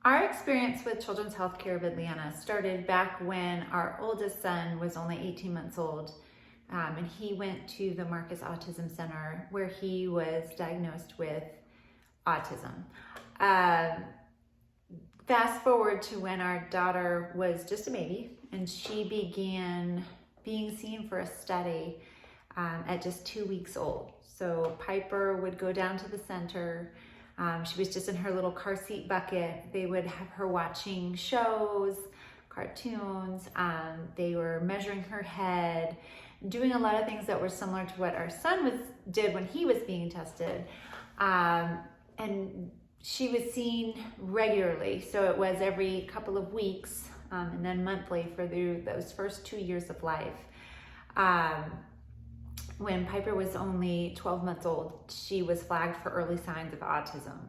Our experience with Children's Healthcare of Atlanta started back when our oldest son was only 18 months old, and he went to the Marcus Autism Center where he was diagnosed with autism. Fast forward to when our daughter was just a baby and she began being seen for a study at just 2 weeks old. So Piper would go down to the center. She was just in her little car seat bucket. They would have her watching shows, cartoons. They were measuring her head, doing a lot of things that were similar to what our son did when he was being tested. And she was seen regularly. So it was every couple of weeks and then monthly for those first 2 years of life. When Piper was only 12 months old, she was flagged for early signs of autism.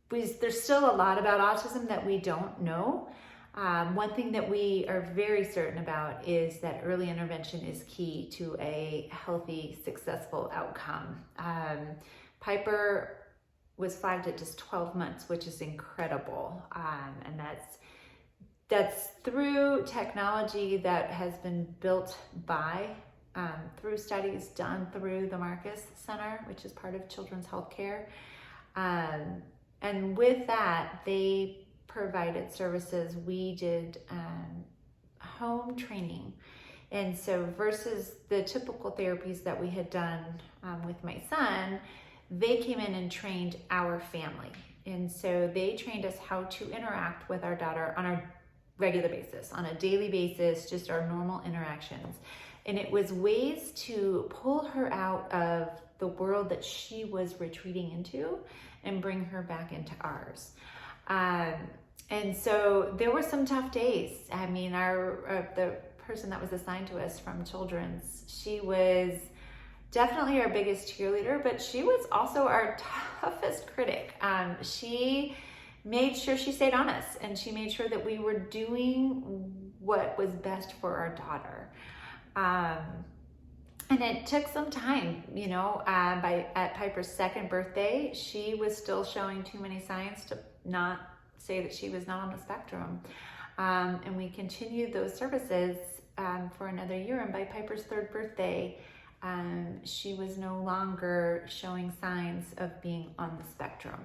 There's still a lot about autism that we don't know. One thing that we are very certain about is that early intervention is key to a healthy, successful outcome. Piper was flagged at just 12 months, which is incredible. And that's through technology that has been built through studies done through the Marcus Center, which is part of Children's Healthcare. And with that, they provided services. We did home training. And so versus the typical therapies that we had done with my son, they came in and trained our family. And so they trained us how to interact with our daughter on a regular basis, on a daily basis, just our normal interactions. And it was ways to pull her out of the world that she was retreating into and bring her back into ours. And so there were some tough days. I mean, the person that was assigned to us from Children's, she was definitely our biggest cheerleader, but she was also our toughest critic. She made sure she stayed on us, and she made sure that we were doing what was best for our daughter. And it took some time, at Piper's second birthday, she was still showing too many signs to not say that she was not on the spectrum. And we continued those services for another year. And by Piper's third birthday, she was no longer showing signs of being on the spectrum.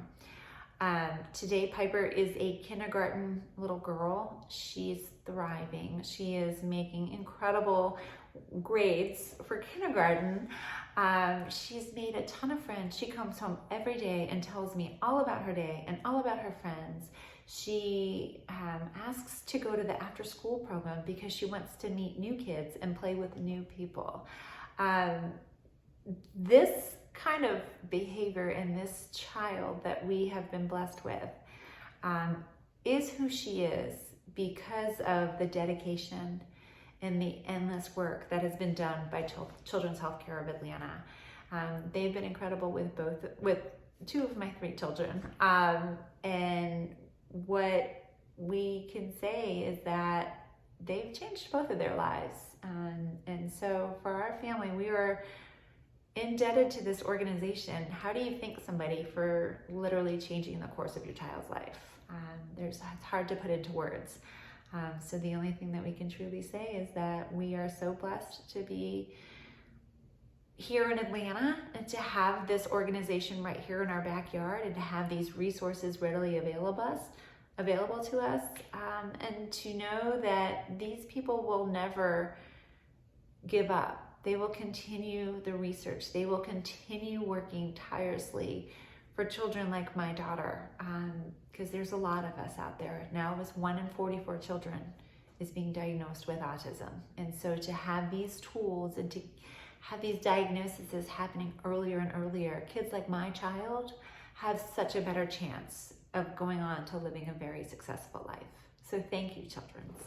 Today, Piper is a kindergarten little girl. She's thriving. She is making incredible grades for kindergarten. She's made a ton of friends. She comes home every day and tells me all about her day and all about her friends. She asks to go to the after school program because she wants to meet new kids and play with new people. This kind of behavior in this child that we have been blessed with is who she is because of the dedication and the endless work that has been done by Children's Healthcare of Atlanta. They've been incredible with two of my three children. And what we can say is that they've changed both of their lives. And so for our family, we are indebted to this organization. How do you thank somebody for literally changing the course of your child's life? It's hard to put into words. So the only thing that we can truly say is that we are so blessed to be here in Atlanta and to have this organization right here in our backyard and to have these resources readily available to us, and to know that these people will never give up. They will continue the research. They will continue working tirelessly for children like my daughter, because there's a lot of us out there. Now almost 1 in 44 children is being diagnosed with autism. And so to have these tools and to have these diagnoses happening earlier and earlier, kids like my child have such a better chance of going on to living a very successful life. So thank you, Children's.